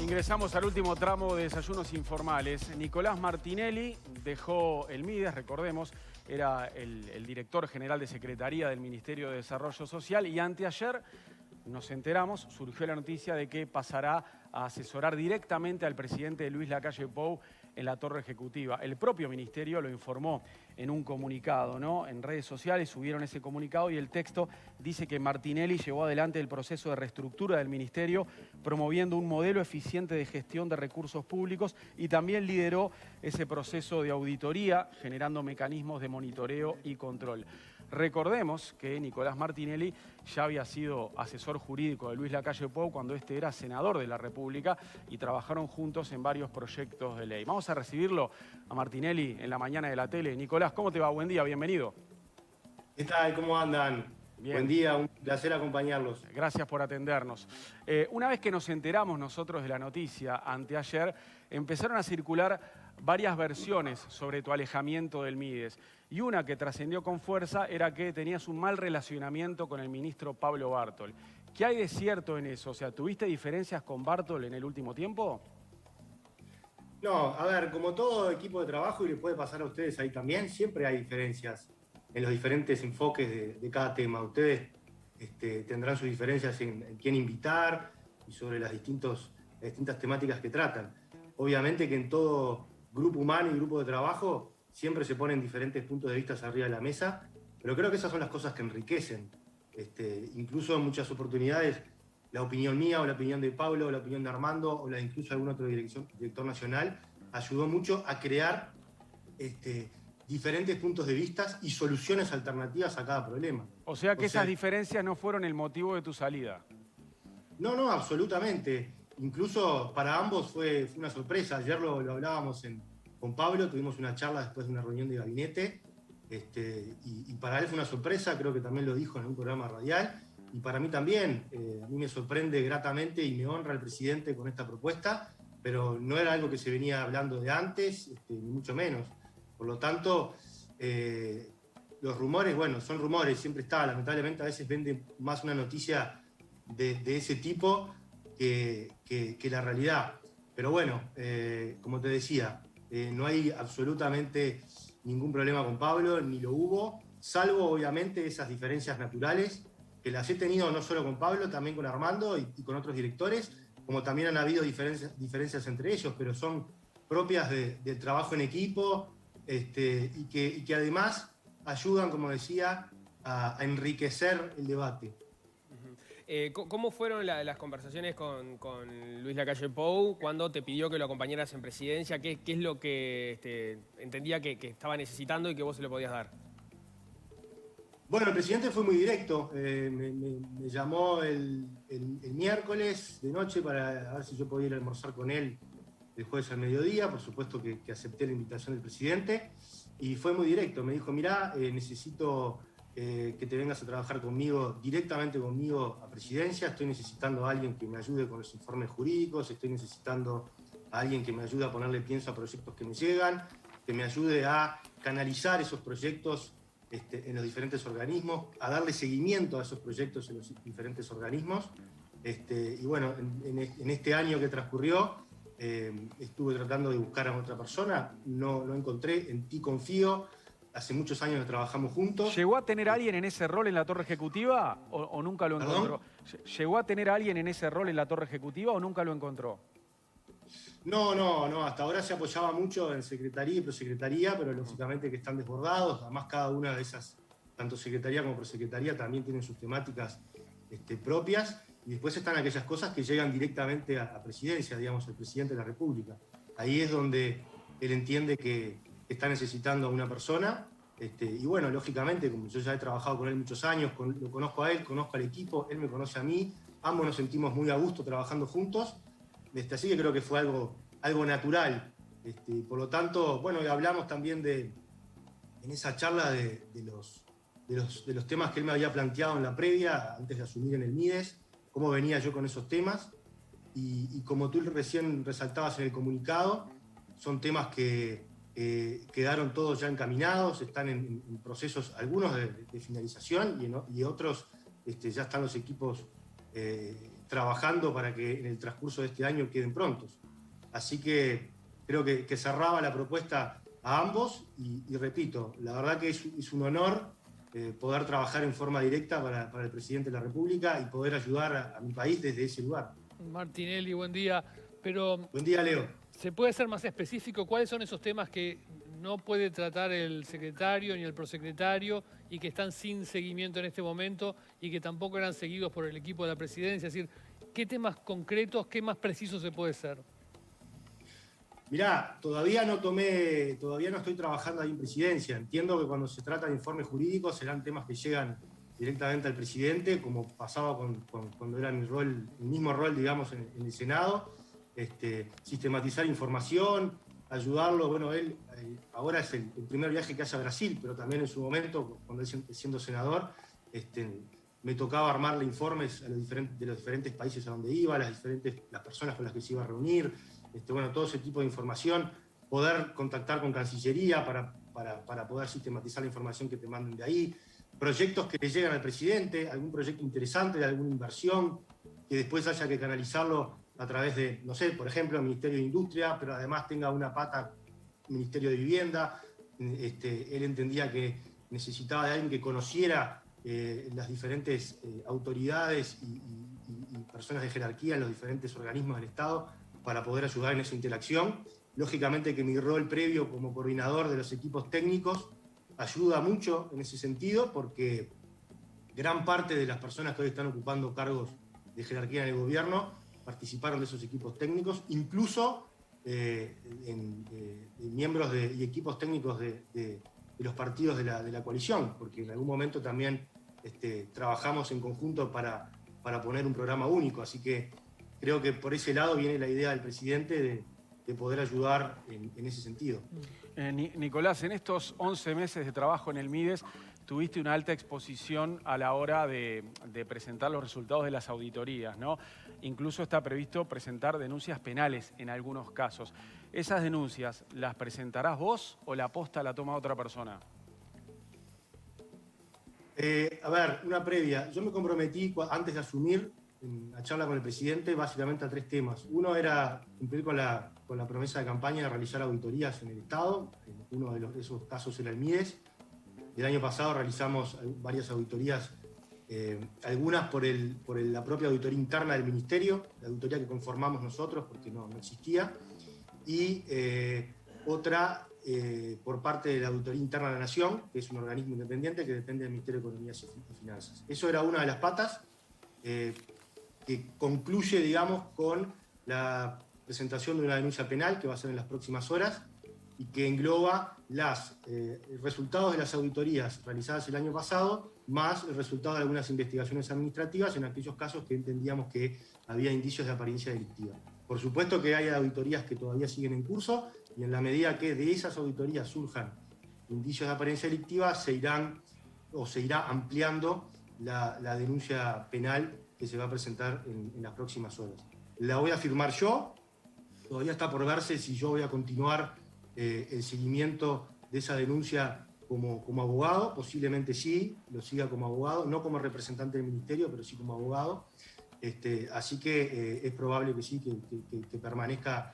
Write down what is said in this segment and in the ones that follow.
Ingresamos al último tramo de Desayunos Informales. Nicolás Martinelli dejó el Mides, recordemos, era el director general de Secretaría del Ministerio de Desarrollo Social y anteayer nos enteramos, surgió la noticia de que pasará a asesorar directamente al presidente Luis Lacalle Pou en la torre ejecutiva. El propio ministerio lo informó en un comunicado, ¿no? En redes sociales subieron ese comunicado y el texto dice que Martinelli llevó adelante el proceso de reestructura del ministerio, promoviendo un modelo eficiente de gestión de recursos públicos y también lideró ese proceso de auditoría, generando mecanismos de monitoreo y control. Recordemos que Nicolás Martinelli ya había sido asesor jurídico de Luis Lacalle Pou cuando este era senador de la República y trabajaron juntos en varios proyectos de ley. Vamos a recibirlo a Martinelli en la mañana de la tele. Nicolás, ¿cómo te va? Buen día, bienvenido. ¿Qué tal? ¿Cómo andan? Bien. Buen día, un placer acompañarlos. Gracias por atendernos. Una vez que nos enteramos nosotros de la noticia anteayer, empezaron a circular varias versiones sobre tu alejamiento del Mides. Y una que trascendió con fuerza era que tenías un mal relacionamiento con el ministro Pablo Bartol. ¿Qué hay de cierto en eso? O sea, ¿tuviste diferencias con Bartol en el último tiempo? No, a ver, como todo equipo de trabajo, y le puede pasar a ustedes ahí también, siempre hay diferencias en los diferentes enfoques de cada tema. Ustedes tendrán sus diferencias en quién invitar y sobre las distintas temáticas que tratan. Obviamente que en todo grupo humano y grupo de trabajo siempre se ponen diferentes puntos de vista arriba de la mesa, pero creo que esas son las cosas que enriquecen. Incluso en muchas oportunidades la opinión mía o la opinión de Pablo o la opinión de Armando o la de incluso algún otro director nacional ayudó mucho a crear diferentes puntos de vista y soluciones alternativas a cada problema. O sea que esas diferencias no fueron el motivo de tu salida. No, absolutamente. Incluso para ambos fue una sorpresa. Ayer lo hablábamos con Pablo, tuvimos una charla después de una reunión de gabinete, y para él fue una sorpresa, creo que también lo dijo en un programa radial, y para mí también. A mí me sorprende gratamente y me honra el presidente con esta propuesta, pero no era algo que se venía hablando de antes, ni mucho menos. Por lo tanto, los rumores, bueno, son rumores, siempre está. Lamentablemente a veces vende más una noticia de ese tipo que la realidad. Pero bueno, como te decía, no hay absolutamente ningún problema con Pablo, ni lo hubo, salvo obviamente esas diferencias naturales, que las he tenido no solo con Pablo, también con Armando y con otros directores, como también han habido diferencias entre ellos, pero son propias del trabajo en equipo, y que además ayudan, como decía, a enriquecer el debate. ¿Cómo fueron las conversaciones con Luis Lacalle Pou cuando te pidió que lo acompañaras en presidencia? ¿Qué es lo que entendía que estaba necesitando y que vos se lo podías dar? Bueno, el presidente fue muy directo. Me llamó el miércoles de noche para ver si yo podía ir a almorzar con él el jueves al mediodía. Por supuesto que acepté la invitación del presidente y fue muy directo. Me dijo, mirá, necesito que te vengas a trabajar conmigo, directamente conmigo a presidencia. Estoy necesitando a alguien que me ayude con los informes jurídicos, estoy necesitando a alguien que me ayude a ponerle pienso a proyectos que me llegan, que me ayude a canalizar esos proyectos en los diferentes organismos, a darle seguimiento a esos proyectos en los diferentes organismos. Y bueno, en este año que transcurrió, estuve tratando de buscar a otra persona, no encontré, en ti confío. Hace muchos años que trabajamos juntos. ¿Llegó a tener alguien en ese rol en la torre ejecutiva o nunca lo encontró? ¿Perdón? ¿Llegó a tener alguien en ese rol en la torre ejecutiva o nunca lo encontró? No, hasta ahora se apoyaba mucho en secretaría y prosecretaría, pero lógicamente que están desbordados. Además, cada una de esas, tanto secretaría como prosecretaría, también tienen sus temáticas propias. Y después están aquellas cosas que llegan directamente a presidencia, digamos, el presidente de la República. Ahí es donde él entiende que está necesitando a una persona. Y bueno, lógicamente, como yo ya he trabajado con él muchos años, lo conozco a él, conozco al equipo, él me conoce a mí, ambos nos sentimos muy a gusto trabajando juntos. Así que creo que fue algo natural. Por lo tanto, bueno, hablamos también en esa charla de los temas que él me había planteado en la previa, antes de asumir en el Mides, cómo venía yo con esos temas. Y como tú recién resaltabas en el comunicado, son temas que quedaron todos ya encaminados, están en procesos, algunos de finalización y otros ya están los equipos trabajando para que en el transcurso de este año queden prontos. Así que creo que cerraba la propuesta a ambos y repito, la verdad que es un honor poder trabajar en forma directa para el presidente de la República y poder ayudar a mi país desde ese lugar. Martinelli, buen día. Pero, buen día, Leo. ¿Se puede ser más específico? ¿Cuáles son esos temas que no puede tratar el secretario ni el prosecretario y que están sin seguimiento en este momento y que tampoco eran seguidos por el equipo de la presidencia? Es decir, ¿qué temas concretos, qué más preciso se puede ser? Mirá, todavía no estoy trabajando ahí en presidencia. Entiendo que cuando se trata de informes jurídicos serán temas que llegan directamente al presidente, como pasaba cuando era mi rol, el mismo rol, digamos, en el Senado. Sistematizar información, ayudarlo. Bueno, él ahora es el primer viaje que hace a Brasil, pero también en su momento, cuando él siendo senador, me tocaba armarle informes de los diferentes países a donde iba, las personas con las que se iba a reunir, bueno, todo ese tipo de información, poder contactar con Cancillería para poder sistematizar la información que te manden de ahí, proyectos que le llegan al presidente, algún proyecto interesante de alguna inversión, que después haya que canalizarlo a través de, no sé, por ejemplo, el Ministerio de Industria, pero además tenga una pata Ministerio de Vivienda. Él entendía que necesitaba de alguien que conociera las diferentes autoridades y personas de jerarquía en los diferentes organismos del Estado para poder ayudar en esa interacción. Lógicamente que mi rol previo como coordinador de los equipos técnicos ayuda mucho en ese sentido, porque gran parte de las personas que hoy están ocupando cargos de jerarquía en el gobierno participaron de esos equipos técnicos, incluso miembros y equipos técnicos de los partidos de la coalición, porque en algún momento también trabajamos en conjunto para poner un programa único. Así que creo que por ese lado viene la idea del presidente de poder ayudar en ese sentido. Nicolás, en estos 11 meses de trabajo en el MIDES, tuviste una alta exposición a la hora de presentar los resultados de las auditorías, ¿no? Incluso está previsto presentar denuncias penales en algunos casos. ¿Esas denuncias las presentarás vos o la posta la toma otra persona? A ver, una previa. Yo me comprometí antes de asumir en la charla con el presidente básicamente a 3 temas. Uno era cumplir con la promesa de campaña de realizar auditorías en el Estado. Uno de esos casos era el MIDES. El año pasado realizamos varias auditorías, algunas por la propia auditoría interna del Ministerio, la auditoría que conformamos nosotros porque no existía, y otra por parte de la Auditoría Interna de la Nación, que es un organismo independiente que depende del Ministerio de Economía y Finanzas. Eso era una de las patas que concluye, digamos, con la presentación de una denuncia penal que va a ser en las próximas horas y que engloba los resultados de las auditorías realizadas el año pasado, más el resultado de algunas investigaciones administrativas en aquellos casos que entendíamos que había indicios de apariencia delictiva. Por supuesto que hay auditorías que todavía siguen en curso y en la medida que de esas auditorías surjan indicios de apariencia delictiva, se irá ampliando la denuncia penal que se va a presentar en las próximas horas. La voy a firmar yo, todavía está por verse si yo voy a continuar el seguimiento de esa denuncia como abogado, posiblemente sí, lo siga como abogado, no como representante del Ministerio, pero sí como abogado. Así que es probable que sí, que permanezca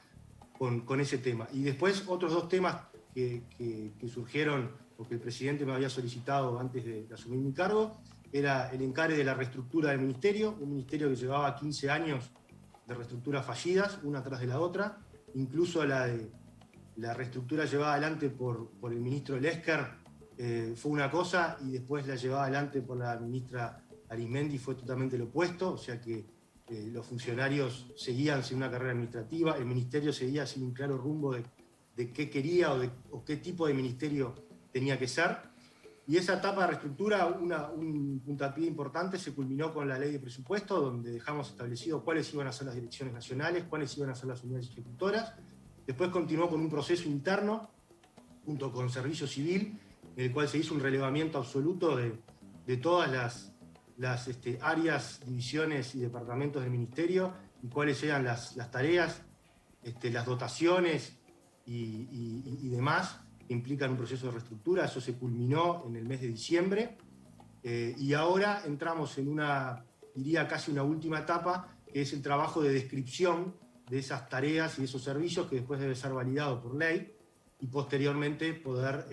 con ese tema. Y después otros 2 temas que surgieron, o que el presidente me había solicitado antes de asumir mi cargo, era el encare de la reestructura del Ministerio, un ministerio que llevaba 15 años de reestructuras fallidas, una tras de la otra, incluso la reestructura llevada adelante por el ministro Lesker fue una cosa, y después la llevada adelante por la ministra Arismendi fue totalmente lo opuesto, o sea que los funcionarios seguían sin una carrera administrativa, el ministerio seguía sin un claro rumbo de qué quería o qué tipo de ministerio tenía que ser. Y esa etapa de reestructura, un puntapié importante, se culminó con la ley de presupuesto, donde dejamos establecido cuáles iban a ser las direcciones nacionales, cuáles iban a ser las unidades ejecutoras. Después continuó con un proceso interno, junto con Servicio Civil, en el cual se hizo un relevamiento absoluto de todas las áreas, divisiones y departamentos del Ministerio, y cuáles eran las tareas, las dotaciones y demás que implican un proceso de reestructura. Eso se culminó en el mes de diciembre, y ahora entramos en diría casi una última etapa, que es el trabajo de descripción de esas tareas y esos servicios que después debe ser validado por ley y posteriormente poder,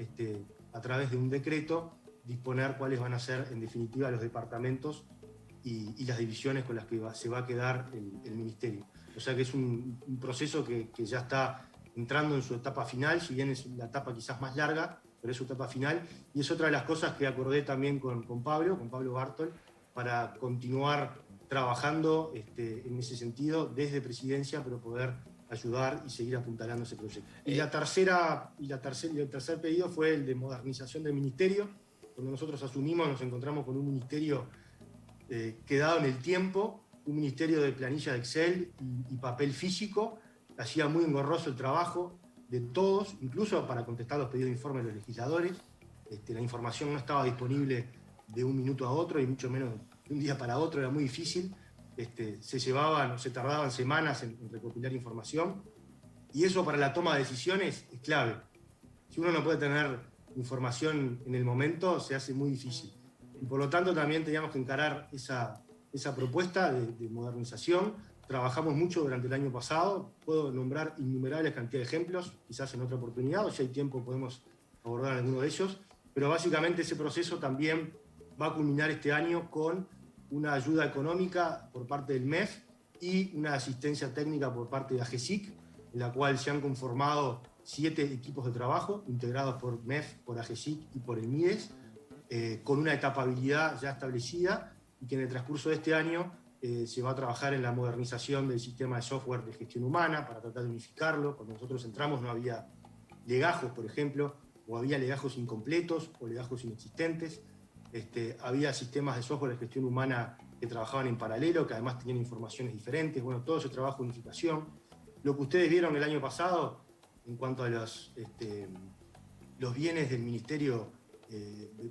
a través de un decreto, disponer cuáles van a ser en definitiva los departamentos y las divisiones con las que se va a quedar el ministerio. O sea que es un proceso que ya está entrando en su etapa final, si bien es la etapa quizás más larga, pero es su etapa final, y es otra de las cosas que acordé también con Pablo Bartol, para continuar trabajando en ese sentido desde Presidencia, pero poder ayudar y seguir apuntalando ese proyecto. Y el tercer pedido fue el de modernización del ministerio. Cuando nosotros asumimos nos encontramos con un ministerio quedado en el tiempo, un ministerio de planilla de Excel y papel físico. Hacía muy engorroso el trabajo de todos, incluso para contestar los pedidos de informe de los legisladores. La información no estaba disponible de un minuto a otro y mucho menos de un día para otro, era muy difícil. Se tardaban semanas en recopilar información, y eso para la toma de decisiones es clave. Si uno no puede tener información en el momento, se hace muy difícil. Y por lo tanto también teníamos que encarar esa propuesta de modernización. Trabajamos mucho durante el año pasado, puedo nombrar innumerables cantidades de ejemplos, quizás en otra oportunidad, o si hay tiempo podemos abordar alguno de ellos, pero básicamente ese proceso también va a culminar este año con una ayuda económica por parte del MEF y una asistencia técnica por parte de AGESIC, en la cual se han conformado 7 equipos de trabajo integrados por MEF, por AGESIC y por el MIDES, con una etapabilidad ya establecida, y que en el transcurso de este año se va a trabajar en la modernización del sistema de software de gestión humana para tratar de unificarlo. Cuando nosotros entramos no había legajos, por ejemplo, o había legajos incompletos o legajos inexistentes. Había sistemas de software de gestión humana que trabajaban en paralelo, que además tenían informaciones diferentes. Bueno, todo ese trabajo de unificación. Lo que ustedes vieron el año pasado en cuanto a los bienes del ministerio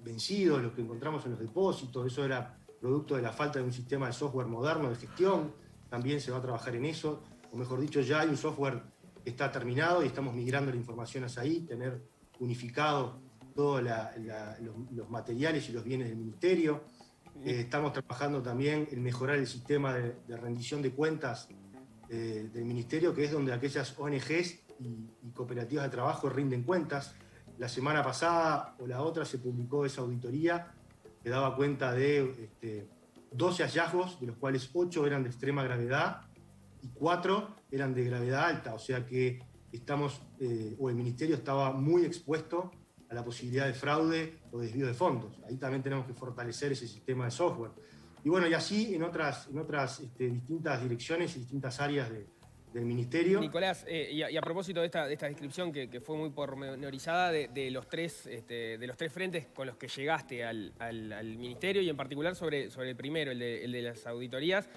vencidos, los que encontramos en los depósitos, eso era producto de la falta de un sistema de software moderno de gestión. También se va a trabajar en eso, o mejor dicho, ya hay un software que está terminado y estamos migrando la información hacia ahí, tener unificado todos los materiales y los bienes del ministerio. Estamos trabajando también en mejorar el sistema de rendición de cuentas del ministerio, que es donde aquellas ONGs y cooperativas de trabajo rinden cuentas. La semana pasada o la otra se publicó esa auditoría que daba cuenta de 12 hallazgos, de los cuales 8 eran de extrema gravedad y 4 eran de gravedad alta, o sea que el ministerio estaba muy expuesto a la posibilidad de fraude o desvío de fondos. Ahí también tenemos que fortalecer ese sistema de software. Y bueno, y así en otras distintas direcciones y distintas áreas del ministerio. Nicolás, y a propósito de esta descripción que fue muy pormenorizada de los tres frentes con los que llegaste al ministerio, y en particular sobre el primero, el de las auditorías,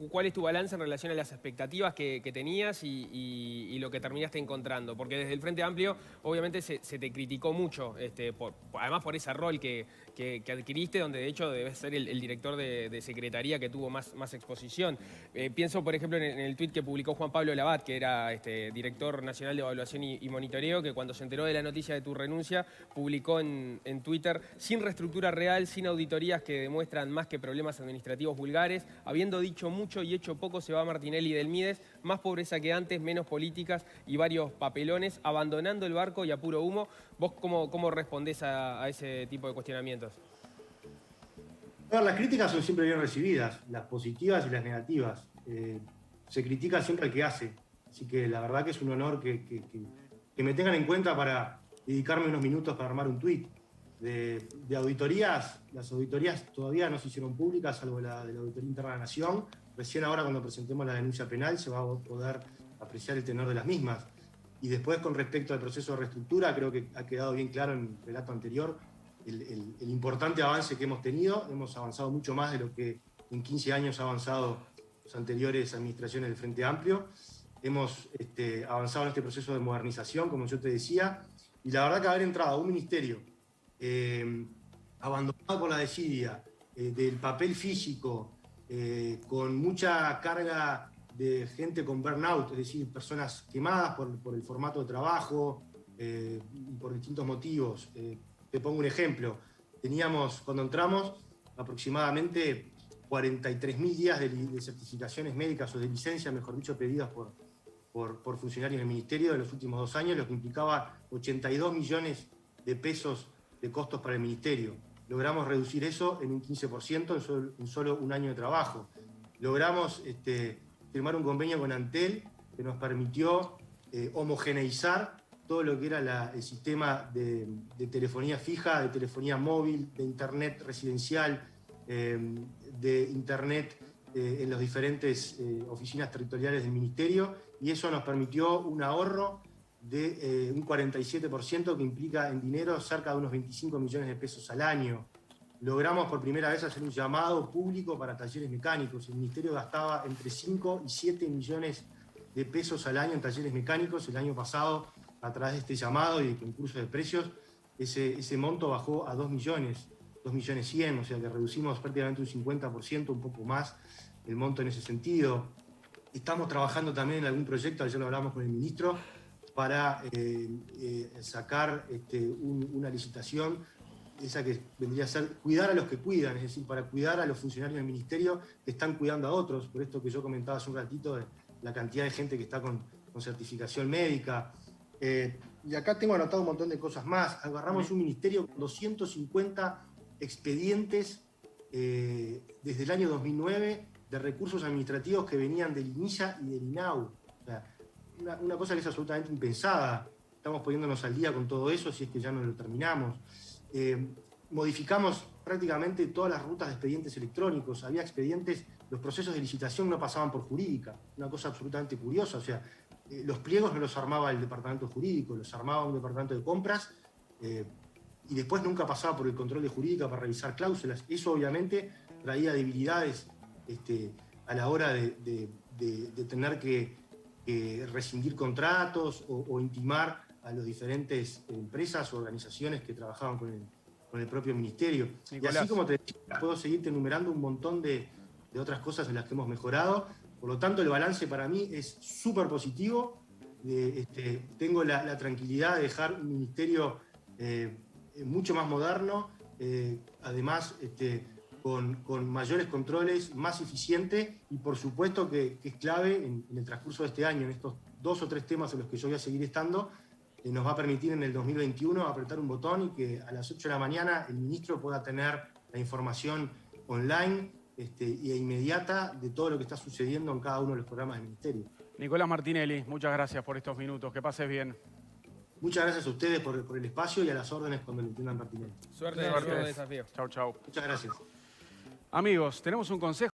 ¿cuál es tu balance en relación a las expectativas que tenías y lo que terminaste encontrando? Porque desde el Frente Amplio obviamente se te criticó mucho, además por ese rol que adquiriste, donde de hecho debes ser el director de secretaría que tuvo más exposición. Pienso, por ejemplo, en el tuit que publicó Juan Pablo Labat, que era director nacional de evaluación y monitoreo, que cuando se enteró de la noticia de tu renuncia, publicó en Twitter: sin reestructura real, sin auditorías que demuestran más que problemas administrativos vulgares, habiendo dicho mucho y hecho poco, se va Martinelli del MIDES, más pobreza que antes, menos políticas y varios papelones, abandonando el barco y a puro humo. ¿Vos cómo respondés a ese tipo de cuestionamientos? Las críticas son siempre bien recibidas, las positivas y las negativas. Se critica siempre al que hace, así que la verdad que es un honor que me tengan en cuenta para dedicarme unos minutos para armar un tuit. De auditorías, las auditorías todavía no se hicieron públicas, salvo la de la Auditoría Interna de la Nación. Recién ahora, cuando presentemos la denuncia penal, se va a poder apreciar el tenor de las mismas. Y después, con respecto al proceso de reestructura, creo que ha quedado bien claro en el relato anterior el importante avance que hemos tenido. Hemos avanzado mucho más de lo que en 15 años ha avanzado las anteriores administraciones del Frente Amplio. Hemos avanzado en este proceso de modernización, como yo te decía, y la verdad que haber entrado a un ministerio abandonado por la desidia, del papel físico, con mucha carga de gente con burnout, es decir, personas quemadas por el formato de trabajo, por distintos motivos. Te pongo un ejemplo. Teníamos, cuando entramos, aproximadamente 43.000 días de certificaciones médicas o de licencias, mejor dicho, pedidas por funcionarios del Ministerio en los últimos 2 años, lo que implicaba 82 millones de pesos de costos para el Ministerio. Logramos reducir eso en un 15% en solo un año de trabajo. Logramos firmar un convenio con Antel que nos permitió homogeneizar todo lo que era el sistema de telefonía fija, de telefonía móvil, de internet residencial, de internet en las diferentes oficinas territoriales del Ministerio, y eso nos permitió un ahorro de un 47%, que implica en dinero cerca de unos 25 millones de pesos al año. Logramos por primera vez hacer un llamado público para talleres mecánicos. El Ministerio gastaba entre 5 y 7 millones de pesos al año en talleres mecánicos. El año pasado, a través de este llamado y de concurso de precios, ese monto bajó a 2 millones, 2.100.000, o sea que reducimos prácticamente un 50%, un poco más, el monto en ese sentido. Estamos trabajando también en algún proyecto, ayer lo hablamos con el ministro, para sacar una licitación, esa que vendría a ser cuidar a los que cuidan, es decir, para cuidar a los funcionarios del Ministerio que están cuidando a otros, por esto que yo comentaba hace un ratito de la cantidad de gente que está con certificación médica. Y acá tengo anotado un montón de cosas más. Agarramos un ministerio con 250 expedientes desde el año 2009 de recursos administrativos que venían del INISA y del INAU. O sea, una cosa que es absolutamente impensada. Estamos poniéndonos al día con todo eso, si es que ya no lo terminamos. Modificamos prácticamente todas las rutas de expedientes electrónicos. Había expedientes, los procesos de licitación no pasaban por jurídica. Una cosa absolutamente curiosa. O sea, los pliegos no los armaba el departamento jurídico, los armaba un departamento de compras, y después nunca pasaba por el control de jurídica para revisar cláusulas. Eso obviamente traía debilidades a la hora de tener que rescindir contratos o intimar a las diferentes empresas o organizaciones que trabajaban con el propio ministerio. Nicolás. Y así como te decía, puedo seguirte enumerando un montón de otras cosas en las que hemos mejorado. Por lo tanto, el balance para mí es súper positivo. Tengo la tranquilidad de dejar un ministerio mucho más moderno, además con mayores controles, más eficiente, y por supuesto que es clave en el transcurso de este año, en estos 2 o 3 temas en los que yo voy a seguir estando, nos va a permitir en el 2021 apretar un botón y que a las 8 de la mañana el ministro pueda tener la información online y inmediata de todo lo que está sucediendo en cada uno de los programas del Ministerio. Nicolás Martinelli, muchas gracias por estos minutos. Que pases bien. Muchas gracias a ustedes por el espacio y a las órdenes cuando lo entiendan pertinente. Suerte en el nuevo desafío. Chau, chau. Muchas gracias. Amigos, tenemos un consejo.